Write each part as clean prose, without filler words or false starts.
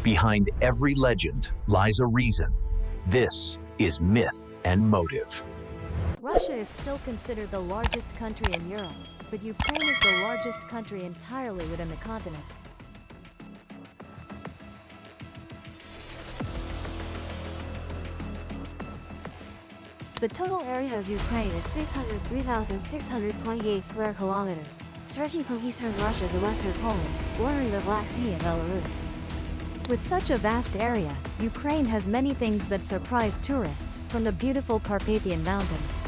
Behind every legend lies a reason. This is Myth and Motive. Russia is still considered the largest country in Europe, but Ukraine is the largest country entirely within the continent. The total area of Ukraine is 603,628 square kilometers, stretching from eastern Russia to western Poland, bordering the Black Sea and Belarus. With such a vast area, Ukraine has many things that surprise tourists, from the beautiful Carpathian Mountains,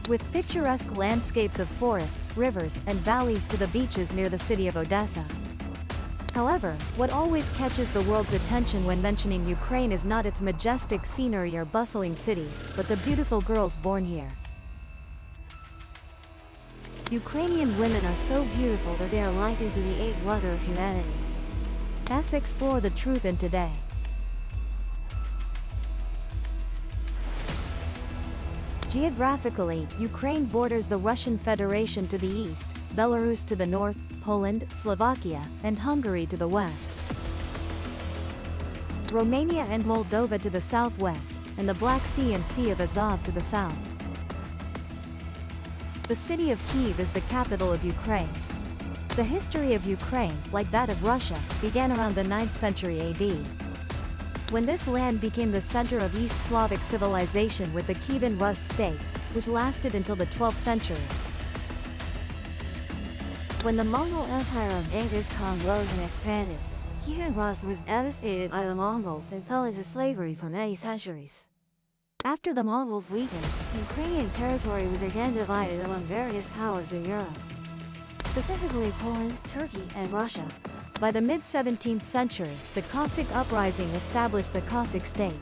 with picturesque landscapes of forests, rivers, and valleys to the beaches near the city of Odessa. However, what always catches the world's attention when mentioning Ukraine is not its majestic scenery or bustling cities, but the beautiful girls born here. Ukrainian women are so beautiful that they are likened to the eighth wonder of humanity. Let's explore the truth in today. Geographically, Ukraine borders the Russian Federation to the east, Belarus to the north, Poland, Slovakia, and Hungary to the west, Romania and Moldova to the southwest, and the Black Sea and Sea of Azov to the south. The city of Kyiv is the capital of Ukraine. The history of Ukraine, like that of Russia, began around the 9th century AD, when this land became the center of East Slavic civilization with the Kievan Rus state, which lasted until the 12th century. When the Mongol Empire of Genghis Khan rose and expanded, Kievan Rus was devastated by the Mongols and fell into slavery for many centuries. After the Mongols weakened, Ukrainian territory was again divided among various powers in Europe, specifically Poland, Turkey, and Russia. By the mid-17th century, the Cossack uprising established the Cossack state.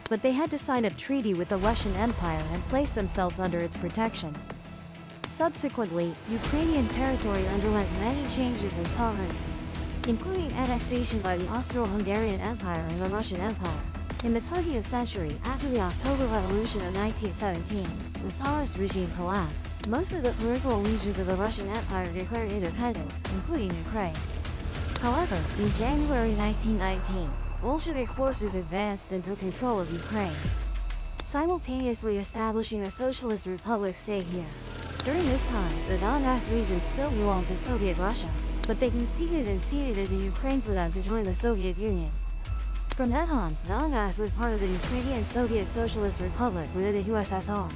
But they had to sign a treaty with the Russian Empire and place themselves under its protection. Subsequently, Ukrainian territory underwent many changes in sovereignty, including annexation by the Austro-Hungarian Empire and the Russian Empire. In the 20th century, after the October Revolution of 1917, the Tsarist regime collapsed. Most of the peripheral regions of the Russian Empire declared independence, including Ukraine. However, in January 1919, Bolshevik forces advanced and took control of Ukraine, simultaneously establishing a socialist republic state here. During this time, the Donbass region still belonged to Soviet Russia, but they conceded and ceded it to Ukraine for them to join the Soviet Union. From then on, Donbass was part of the Ukrainian Soviet Socialist Republic within the USSR.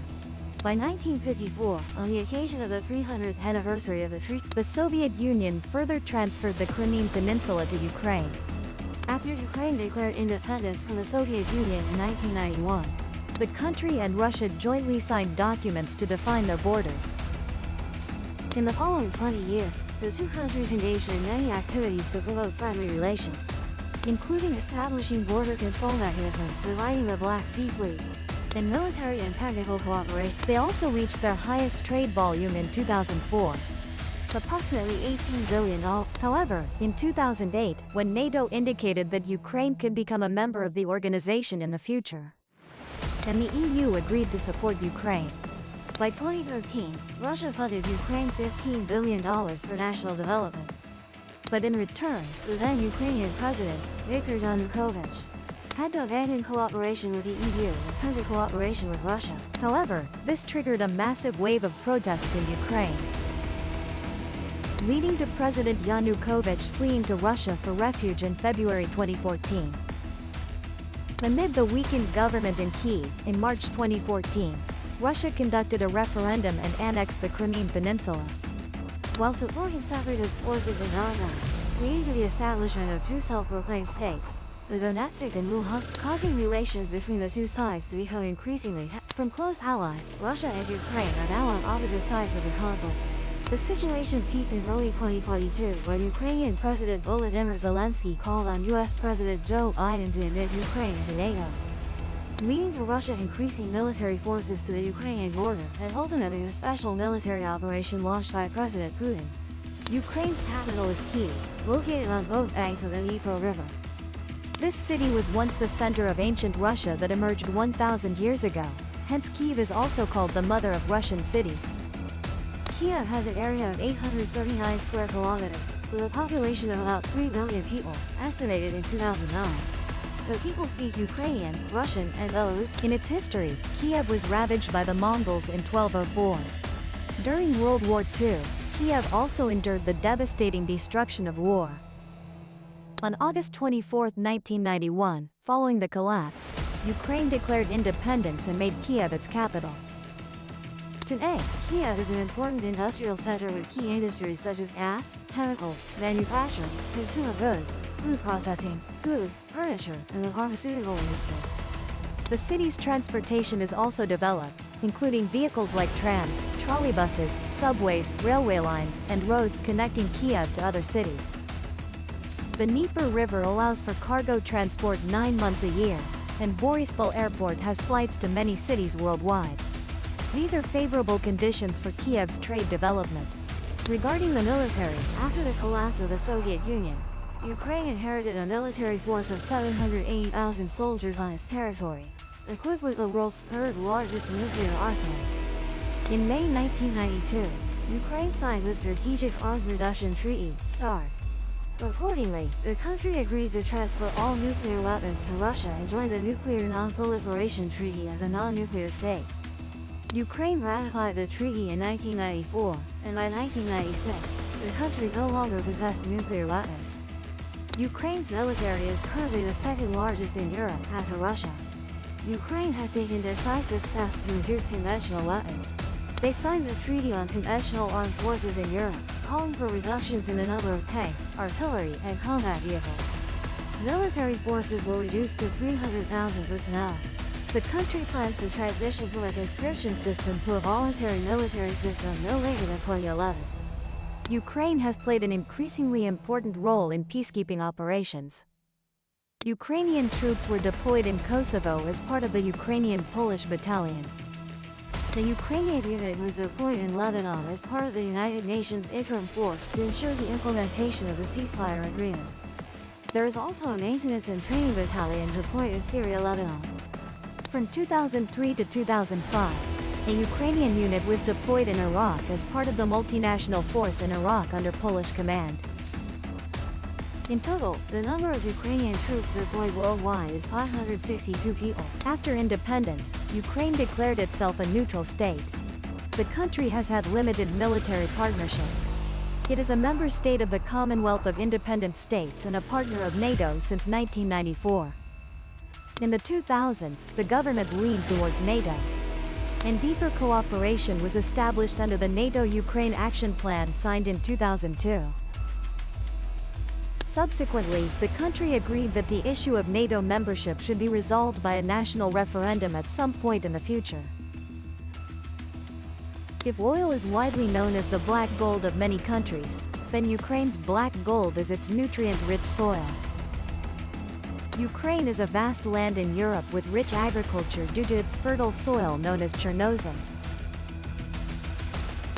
By 1954, on the occasion of the 300th anniversary of the treaty, the Soviet Union further transferred the Crimean Peninsula to Ukraine. After Ukraine declared independence from the Soviet Union in 1991, the country and Russia jointly signed documents to define their borders. In the following 20 years, the two countries engaged in many activities to promote friendly relations, including establishing border control mechanisms, dividing the Black Sea Fleet, and military and technical cooperation. They also reached their highest trade volume in 2004, approximately $18 billion. However, in 2008, when NATO indicated that Ukraine could become a member of the organization in the future, and the EU agreed to support Ukraine. By 2013, Russia funded Ukraine $15 billion for national development. But in return, the then Ukrainian president, Viktor Yanukovych, had to abandon cooperation with the EU and turn to cooperation with Russia. However, this triggered a massive wave of protests in Ukraine, leading to President Yanukovych fleeing to Russia for refuge in February 2014. Amid the weakened government in Kyiv, in March 2014, Russia conducted a referendum and annexed the Crimean Peninsula, while supporting separatist forces in Donbass, leading to the establishment of two self-proclaimed states, the Donetsk and Luhansk, causing relations between the two sides to become increasingly from close allies. Russia and Ukraine are now on opposite sides of the conflict. The situation peaked in early 2022 when Ukrainian President Volodymyr Zelensky called on U.S. President Joe Biden to admit Ukraine into NATO, leading to Russia increasing military forces to the Ukrainian border and ultimately a special military operation launched by President Putin. Ukraine's capital is Kyiv, located on both banks of the Dnipro River. This city was once the center of ancient Russia that emerged 1,000 years ago, hence Kyiv is also called the mother of Russian cities. Kyiv has an area of 839 square kilometers, with a population of about 3 billion people, estimated in 2009. The people speak Ukrainian, Russian, and Belarus. In its history, Kiev was ravaged by the Mongols in 1204. During World War II, Kiev also endured the devastating destruction of war. On August 24, 1991, following the collapse, Ukraine declared independence and made Kiev its capital. Today, Kiev is an important industrial center with key industries such as gas, chemicals, manufacturing, consumer goods, food processing, food, furniture, and the pharmaceutical industry. The city's transportation is also developed, including vehicles like trams, trolleybuses, subways, railway lines, and roads connecting Kiev to other cities. The Dnieper River allows for cargo transport 9 months a year, and Borispol Airport has flights to many cities worldwide. These are favorable conditions for Kiev's trade development. Regarding the military, after the collapse of the Soviet Union, Ukraine inherited a military force of 780,000 soldiers on its territory, equipped with the world's third-largest nuclear arsenal. In May 1992, Ukraine signed the Strategic Arms Reduction Treaty, START. Accordingly, the country agreed to transfer all nuclear weapons to Russia and joined the Nuclear Non-Proliferation Treaty as a non-nuclear state. Ukraine ratified the treaty in 1994, and by 1996, the country no longer possessed nuclear weapons. Ukraine's military is currently the second largest in Europe after Russia. Ukraine has taken decisive steps to reduce conventional weapons. They signed the Treaty on Conventional Armed Forces in Europe, calling for reductions in the number of tanks, artillery, and combat vehicles. Military forces will reduce to 300,000 personnel. The country plans to transition from a conscription system to a voluntary military system no later than 2011. Ukraine has played an increasingly important role in peacekeeping operations. Ukrainian troops were deployed in Kosovo as part of the Ukrainian Polish Battalion. The Ukrainian unit was deployed in Lebanon as part of the United Nations Interim Force to ensure the implementation of the ceasefire agreement. There is also a maintenance and training battalion deployed in Syria, Lebanon. From 2003 to 2005, a Ukrainian unit was deployed in Iraq as part of the multinational force in Iraq under Polish command. In total, the number of Ukrainian troops deployed worldwide is 562 people. After independence, Ukraine declared itself a neutral state. The country has had limited military partnerships. It is a member state of the Commonwealth of Independent States and a partner of NATO since 1994. In the 2000s, the government leaned towards NATO, and deeper cooperation was established under the NATO-Ukraine Action Plan signed in 2002. Subsequently, the country agreed that the issue of NATO membership should be resolved by a national referendum at some point in the future. If oil is widely known as the black gold of many countries, then Ukraine's black gold is its nutrient-rich soil. Ukraine is a vast land in Europe with rich agriculture due to its fertile soil known as Chernozem.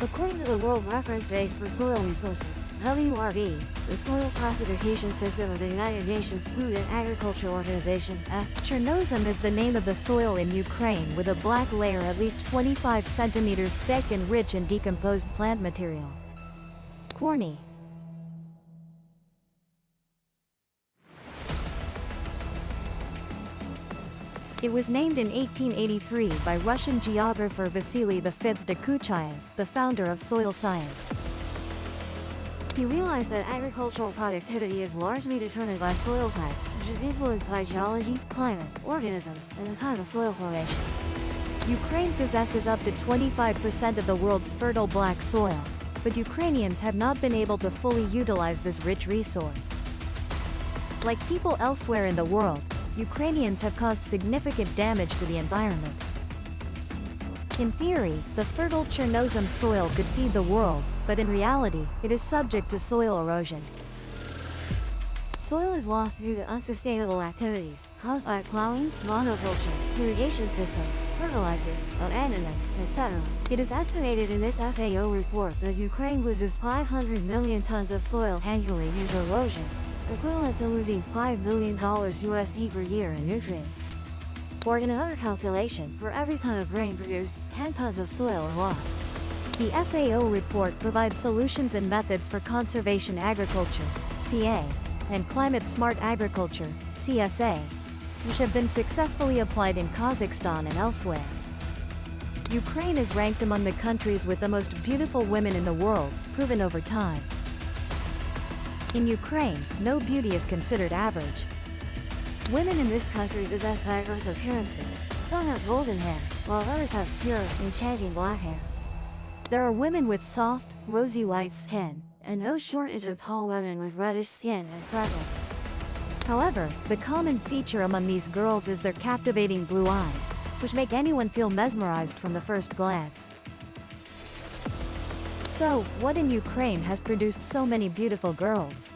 According to the World Reference Base for Soil Resources, WRB, the soil classification system of the United Nations Food and Agriculture Organization, Chernozem is the name of the soil in Ukraine with a black layer at least 25 centimeters thick and rich in decomposed plant material. Corny. It was named in 1883 by Russian geographer Vasily V. Dokuchayev, the founder of soil science. He realized that agricultural productivity is largely determined by soil type, which is influenced by geology, climate, organisms, and the time of soil formation. Ukraine possesses up to 25% of the world's fertile black soil, but Ukrainians have not been able to fully utilize this rich resource. Like people elsewhere in the world, Ukrainians have caused significant damage to the environment. In theory, the fertile Chernozem soil could feed the world, but in reality, it is subject to soil erosion. Soil is lost due to unsustainable activities caused by plowing, monoculture, irrigation systems, fertilizers, abandonment, etc. It is estimated in this FAO report that Ukraine loses 500 million tons of soil annually due to erosion, equivalent to losing $5 billion USD per year in nutrients. Or in another calculation, for every ton of grain produced, 10 tons of soil are lost. The FAO report provides solutions and methods for conservation agriculture, CA, and climate-smart agriculture, CSA, which have been successfully applied in Kazakhstan and elsewhere. Ukraine is ranked among the countries with the most beautiful women in the world, proven over time. In Ukraine, no beauty is considered average. Women in this country possess diverse appearances. Some have golden hair, while others have pure, enchanting black hair. There are women with soft, rosy white skin, and no shortage of tall women with reddish skin and freckles. However, the common feature among these girls is their captivating blue eyes, which make anyone feel mesmerized from the first glance. So, what in Ukraine has produced so many beautiful girls?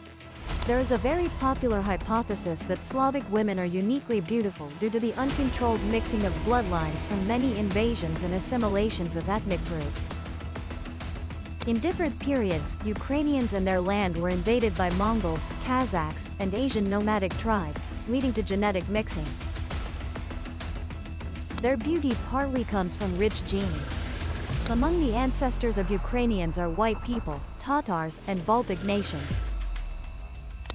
There is a very popular hypothesis that Slavic women are uniquely beautiful due to the uncontrolled mixing of bloodlines from many invasions and assimilations of ethnic groups. In different periods, Ukrainians and their land were invaded by Mongols, Kazakhs, and Asian nomadic tribes, leading to genetic mixing. Their beauty partly comes from rich genes. Among the ancestors of Ukrainians are white people, Tatars, and Baltic nations.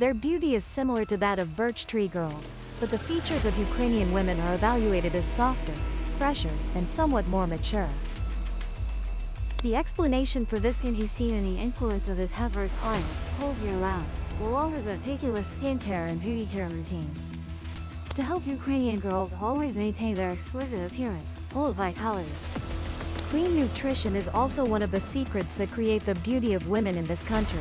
Their beauty is similar to that of birch tree girls, but the features of Ukrainian women are evaluated as softer, fresher, and somewhat more mature. The explanation for this can be seen in the influence of the temperate climate, cold year-round, along with meticulous skincare and beauty care routines. To help Ukrainian girls always maintain their exquisite appearance, full of vitality. Clean nutrition is also one of the secrets that create the beauty of women in this country.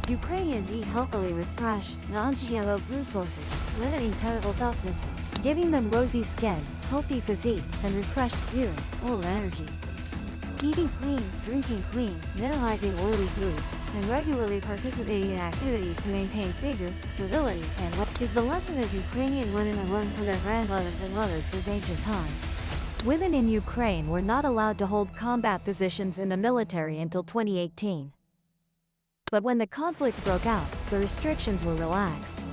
Ukrainians eat healthily with fresh, non-GMO food sources, limiting chemical substances, giving them rosy skin, healthy physique, and refreshed spirit, full of energy. Eating clean, drinking clean, minimizing oily foods, and regularly participating in activities to maintain figure, stability, and weight is the lesson that Ukrainian women have learned from their grandmothers and mothers since ancient times. Women in Ukraine were not allowed to hold combat positions in the military until 2018. But when the conflict broke out, the restrictions were relaxed.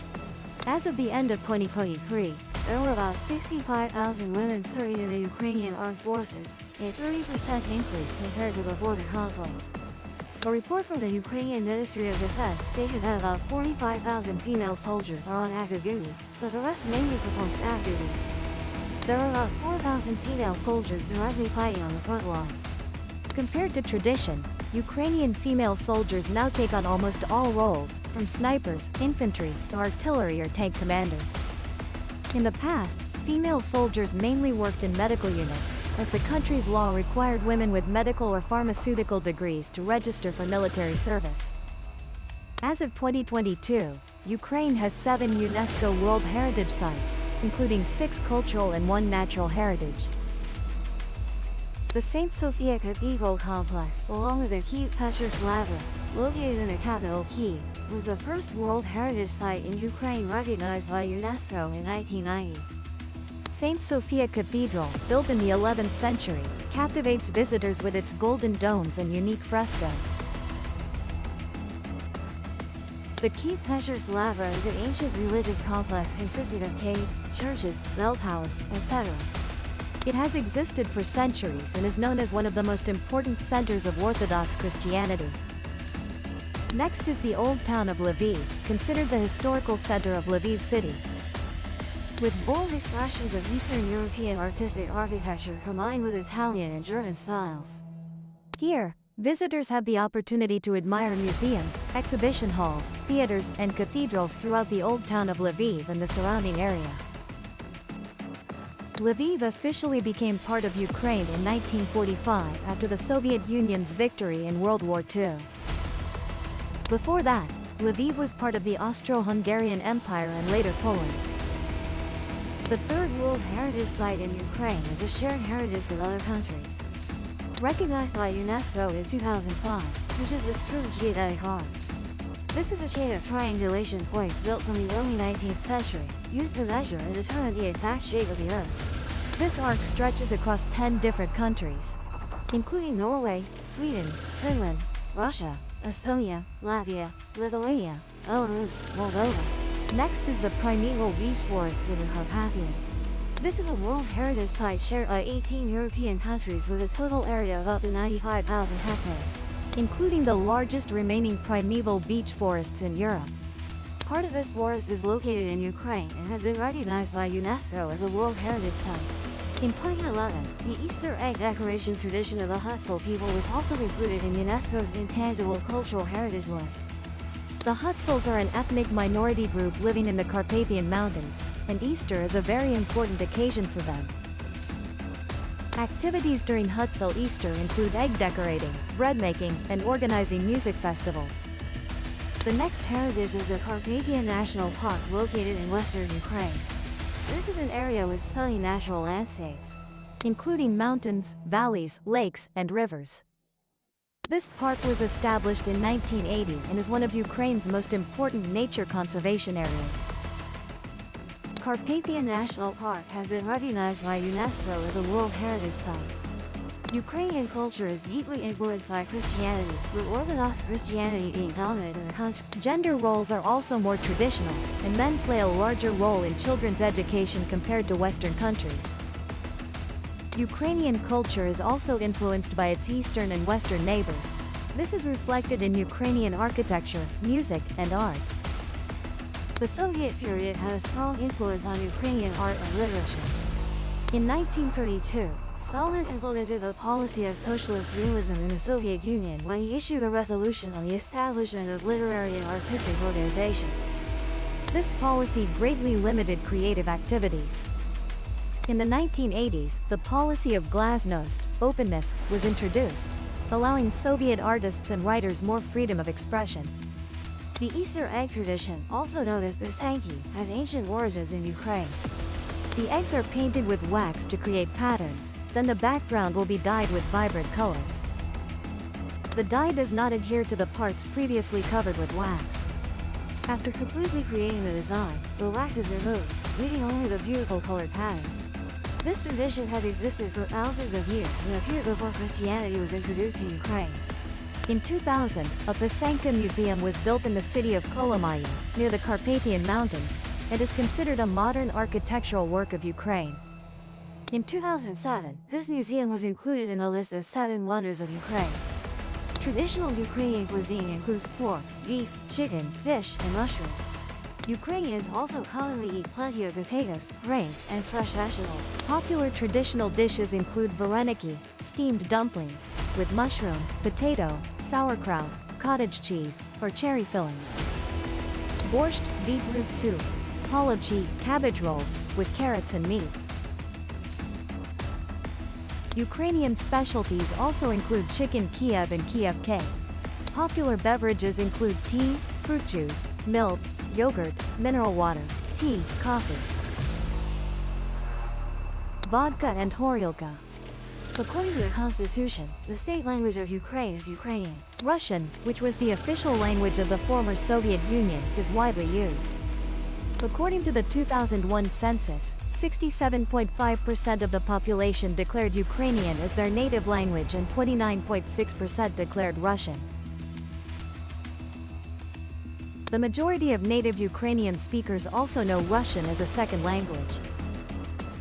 As of the end of 2023, there were about 65,000 women serving in the Ukrainian armed forces, a 30% increase compared to before the conflict. A report from the Ukrainian Ministry of Defense stated that about 45,000 female soldiers are on active duty, but the rest mainly perform staff duties. There are about 4,000 female soldiers directly fighting on the front lines. Compared to tradition, Ukrainian female soldiers now take on almost all roles, from snipers, infantry, to artillery or tank commanders. In the past, female soldiers mainly worked in medical units, as the country's law required women with medical or pharmaceutical degrees to register for military service. As of 2022, Ukraine has 7 UNESCO World Heritage Sites, including 6 cultural and 1 natural heritage. The St. Sophia Cathedral complex, along with the Kyiv Petrus Labyrinth, located in the capital Kyiv, was the first World Heritage Site in Ukraine recognized by UNESCO in 1990. St. Sophia Cathedral, built in the 11th century, captivates visitors with its golden domes and unique frescoes. The Kyiv Petrus Labyrinth is an ancient religious complex consisting of caves, churches, bell towers, etc. It has existed for centuries and is known as one of the most important centers of Orthodox Christianity. Next is the old town of Lviv, considered the historical center of Lviv city. With bold expressions of Eastern European artistic architecture combined with Italian and German styles. Here, visitors have the opportunity to admire museums, exhibition halls, theaters, and cathedrals throughout the old town of Lviv and the surrounding area. Lviv officially became part of Ukraine in 1945 after the Soviet Union's victory in World War II. Before that, Lviv was part of the Austro-Hungarian Empire and later Poland. The third World Heritage Site in Ukraine is a shared heritage with other countries. Recognized by UNESCO in 2005, which is the Struve Geodetic Arc. This is a chain of triangulation points built from the early 19th century, used to measure and determine the exact shape of the Earth. This arc stretches across 10 different countries, including Norway, Sweden, Finland, Russia, Estonia, Latvia, Lithuania, Belarus, Moldova. Next is the primeval beech forests of the Carpathians. This is a World Heritage Site shared by 18 European countries with a total area of up to 95,000 hectares, including the largest remaining primeval beech forests in Europe. Part of this forest is located in Ukraine and has been recognized by UNESCO as a World Heritage Site. In 2011, the Easter egg decoration tradition of the Hutsul people was also included in UNESCO's Intangible Cultural Heritage List. The Hutsuls are an ethnic minority group living in the Carpathian Mountains, and Easter is a very important occasion for them. Activities during Hutsul Easter include egg decorating, bread making, and organizing music festivals. The next heritage is the Carpathian National Park located in western Ukraine. This is an area with stunning natural landscapes, including mountains, valleys, lakes, and rivers. This park was established in 1980 and is one of Ukraine's most important nature conservation areas. Carpathian National Park has been recognized by UNESCO as a World Heritage Site. Ukrainian culture is deeply influenced by Christianity, with Orthodox Christianity being dominant in the country. Gender roles are also more traditional, and men play a larger role in children's education compared to Western countries. Ukrainian culture is also influenced by its eastern and western neighbors. This is reflected in Ukrainian architecture, music, and art. The Soviet period had a strong influence on Ukrainian art and literature. In 1932, Stalin implemented the policy of socialist realism in the Soviet Union when he issued a resolution on the establishment of literary and artistic organizations. This policy greatly limited creative activities. In the 1980s, the policy of glasnost, openness, was introduced, allowing Soviet artists and writers more freedom of expression. The Easter egg tradition, also known as the Sanki, has ancient origins in Ukraine. The eggs are painted with wax to create patterns, then the background will be dyed with vibrant colors. The dye does not adhere to the parts previously covered with wax. After completely creating the design, the wax is removed, leaving only the beautiful colored patterns. This tradition has existed for thousands of years and appeared before Christianity was introduced in Ukraine. In 2000, a Pasanka museum was built in the city of Kolomaya, near the Carpathian Mountains, and is considered a modern architectural work of Ukraine. In 2007, this museum was included in the list of 7 wonders of Ukraine. Traditional Ukrainian cuisine includes pork, beef, chicken, fish, and mushrooms. Ukrainians also commonly eat plenty of potatoes, grains, and fresh vegetables. Popular traditional dishes include vareniki, steamed dumplings, with mushroom, potato, sauerkraut, cottage cheese, or cherry fillings. Borscht, beetroot soup. Polubchi, cabbage rolls, with carrots and meat. Ukrainian specialties also include chicken Kiev and Kiev cake. Popular beverages include tea, fruit juice, milk, yogurt, mineral water, tea, coffee, vodka, and horilka. According to the constitution, the state language of Ukraine is Ukrainian. Russian, which was the official language of the former Soviet Union, is widely used. According to the 2001 census, 67.5% of the population declared Ukrainian as their native language and 29.6% declared Russian. The majority of native Ukrainian speakers also know Russian as a second language.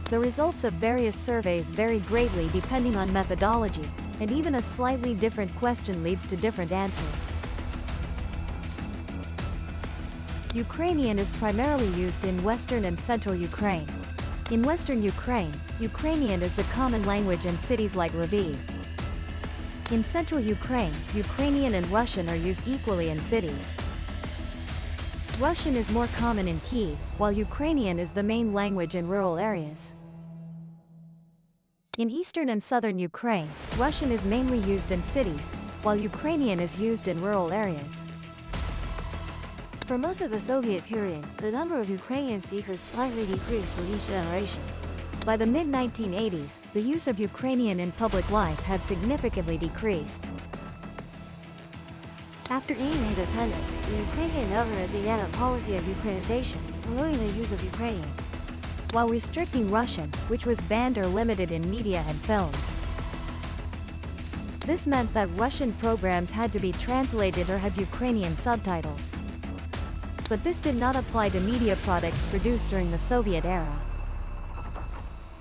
The results of various surveys vary greatly depending on methodology, and even a slightly different question leads to different answers. Ukrainian is primarily used in western and central Ukraine. In western Ukraine, Ukrainian is the common language in cities like Lviv. In central Ukraine, Ukrainian and Russian are used equally in cities. Russian is more common in Kyiv, while Ukrainian is the main language in rural areas. In eastern and southern Ukraine, Russian is mainly used in cities, while Ukrainian is used in rural areas. For most of the Soviet period, the number of Ukrainian speakers slightly decreased with each generation. By the mid-1980s, the use of Ukrainian in public life had significantly decreased. After gaining independence, the Ukrainian government began a policy of Ukrainization, promoting the use of Ukrainian, while restricting Russian, which was banned or limited in media and films. This meant that Russian programs had to be translated or have Ukrainian subtitles. But this did not apply to media products produced during the Soviet era.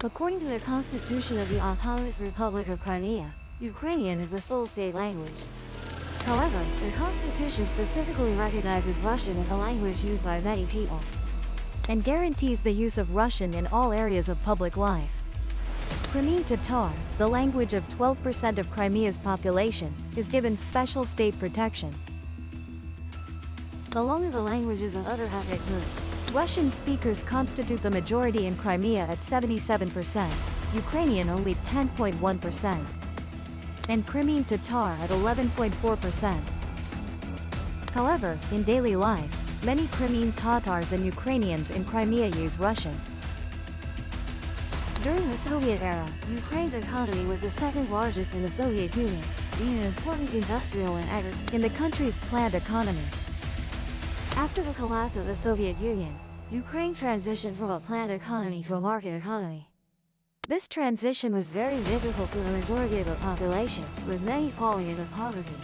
According to the Constitution of the Autonomous Republic of Crimea, Ukrainian is the sole state language. However, the Constitution specifically recognizes Russian as a language used by many people, and guarantees the use of Russian in all areas of public life. Crimean Tatar, the language of 12% of Crimea's population, is given special state protection. Along with the languages of other ethnic groups, Russian speakers constitute the majority in Crimea at 77%, Ukrainian only 10.1%, and Crimean Tatar at 11.4%. However, in daily life, many Crimean Tatars and Ukrainians in Crimea use Russian. During the Soviet era, Ukraine's economy was the second largest in the Soviet Union, being an important industrial and in the country's planned economy. After the collapse of the Soviet Union, Ukraine transitioned from a planned economy to a market economy. This transition was very difficult for the majority of the population, with many falling into poverty.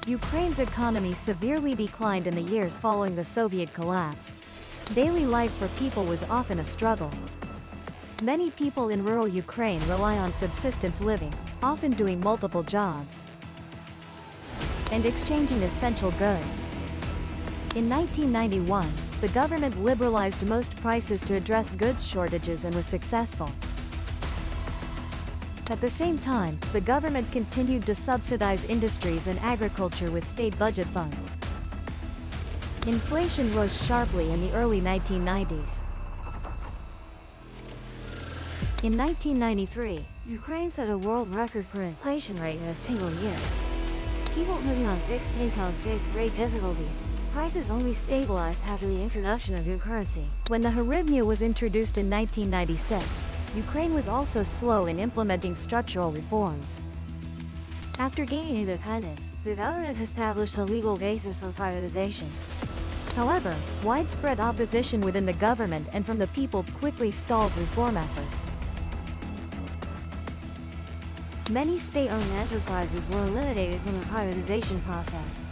Ukraine's economy severely declined in the years following the Soviet collapse. Daily life for people was often a struggle. Many people in rural Ukraine rely on subsistence living, often doing multiple jobs and exchanging essential goods. In 1991, the government liberalized most prices to address goods shortages and was successful. At the same time, the government continued to subsidize industries and agriculture with state budget funds. Inflation rose sharply in the early 1990s. In 1993, Ukraine set a world record for inflation rate in a single year. People living on fixed incomes faced great difficulties. Prices only stabilized after the introduction of new currency. When the hryvnia was introduced in 1996, Ukraine was also slow in implementing structural reforms. After gaining independence, the government established a legal basis for privatization. However, widespread opposition within the government and from the people quickly stalled reform efforts. Many state-owned enterprises were eliminated from the privatization process.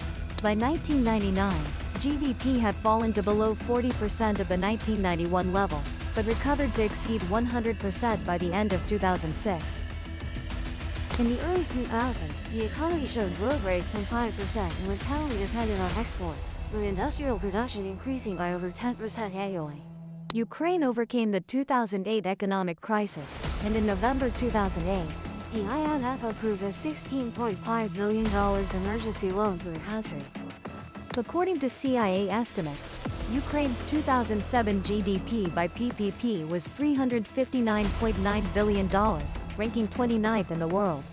By 1999, GDP had fallen to below 40% of the 1991 level, but recovered to exceed 100% by the end of 2006. In the early 2000s, the economy showed growth rates from 5% and was heavily dependent on exports, with industrial production increasing by over 10% annually. Ukraine overcame the 2008 economic crisis, and in November 2008, the IMF approved a $16.5 billion emergency loan for the country. According to CIA estimates, Ukraine's 2007 GDP by PPP was $359.9 billion, ranking 29th in the world.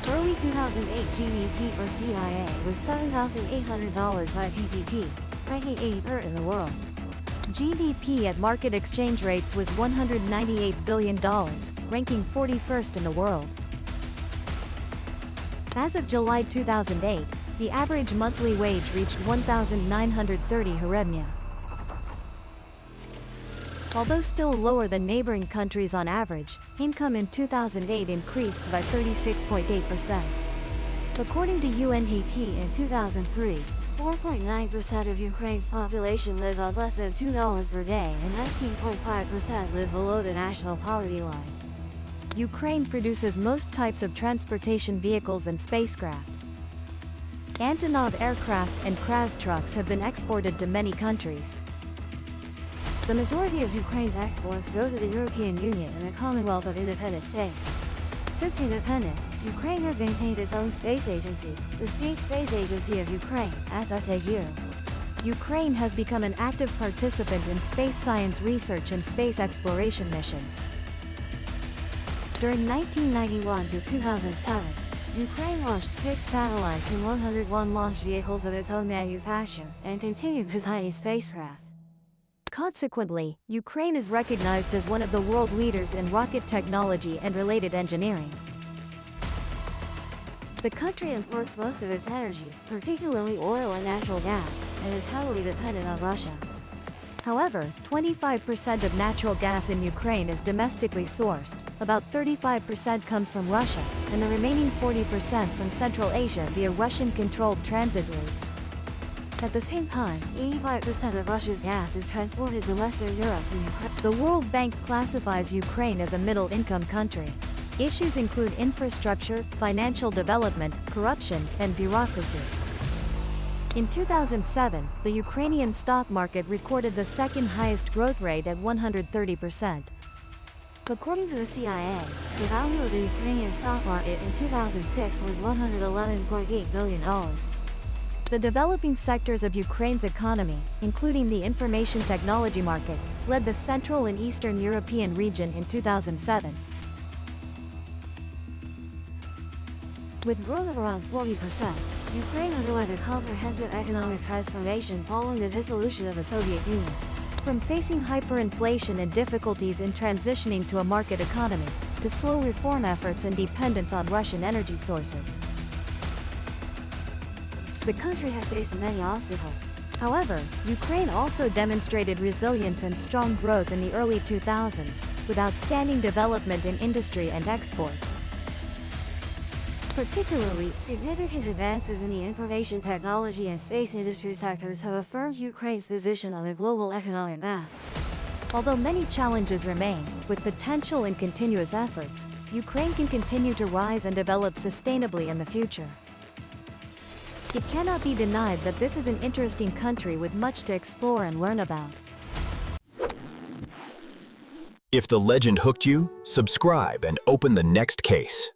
Early 2008 GDP for CIA was $7,800 by PPP, ranking 83rd in the world. GDP at market exchange rates was $198 billion, ranking 41st in the world. As of July 2008, the average monthly wage reached 1,930 hryvnia. Although still lower than neighboring countries on average, income in 2008 increased by 36.8%. According to UNDP in 2003, 4.9% of Ukraine's population lived on less than $2 per day and 19.5% lived below the national poverty line. Ukraine produces most types of transportation vehicles and spacecraft. Antonov aircraft and Kraz trucks have been exported to many countries. The majority of Ukraine's exports go to the European Union and the Commonwealth of Independent States. Since independence, Ukraine has maintained its own space agency, the State Space Agency of Ukraine, SSAU. Ukraine has become an active participant in space science research and space exploration missions. During 1991 to 2007, Ukraine launched 6 satellites and 101 launch vehicles of its own manufacture and continued designing spacecraft. Consequently, Ukraine is recognized as one of the world leaders in rocket technology and related engineering. The country imports most of its energy, particularly oil and natural gas, and is heavily dependent on Russia. However, 25% of natural gas in Ukraine is domestically sourced, about 35% comes from Russia, and the remaining 40% from Central Asia via Russian-controlled transit routes. At the same time, 85% of Russia's gas is transported to Western Europe from Ukraine. The World Bank classifies Ukraine as a middle-income country. Issues include infrastructure, financial development, corruption, and bureaucracy. In 2007, the Ukrainian stock market recorded the second highest growth rate at 130%. According to the CIA, the value of the Ukrainian stock market in 2006 was $111.8 billion. The developing sectors of Ukraine's economy, including the information technology market, led the Central and Eastern European region in 2007. With growth of around 40%, Ukraine underwent a comprehensive economic transformation following the dissolution of the Soviet Union. From facing hyperinflation and difficulties in transitioning to a market economy, to slow reform efforts and dependence on Russian energy sources. The country has faced many obstacles. However, Ukraine also demonstrated resilience and strong growth in the early 2000s, with outstanding development in industry and exports. Particularly, significant advances in the information technology and space industry sectors have affirmed Ukraine's position on the global economic map. Although many challenges remain, with potential and continuous efforts, Ukraine can continue to rise and develop sustainably in the future. It cannot be denied that this is an interesting country with much to explore and learn about. If the legend hooked you, subscribe and open the next case.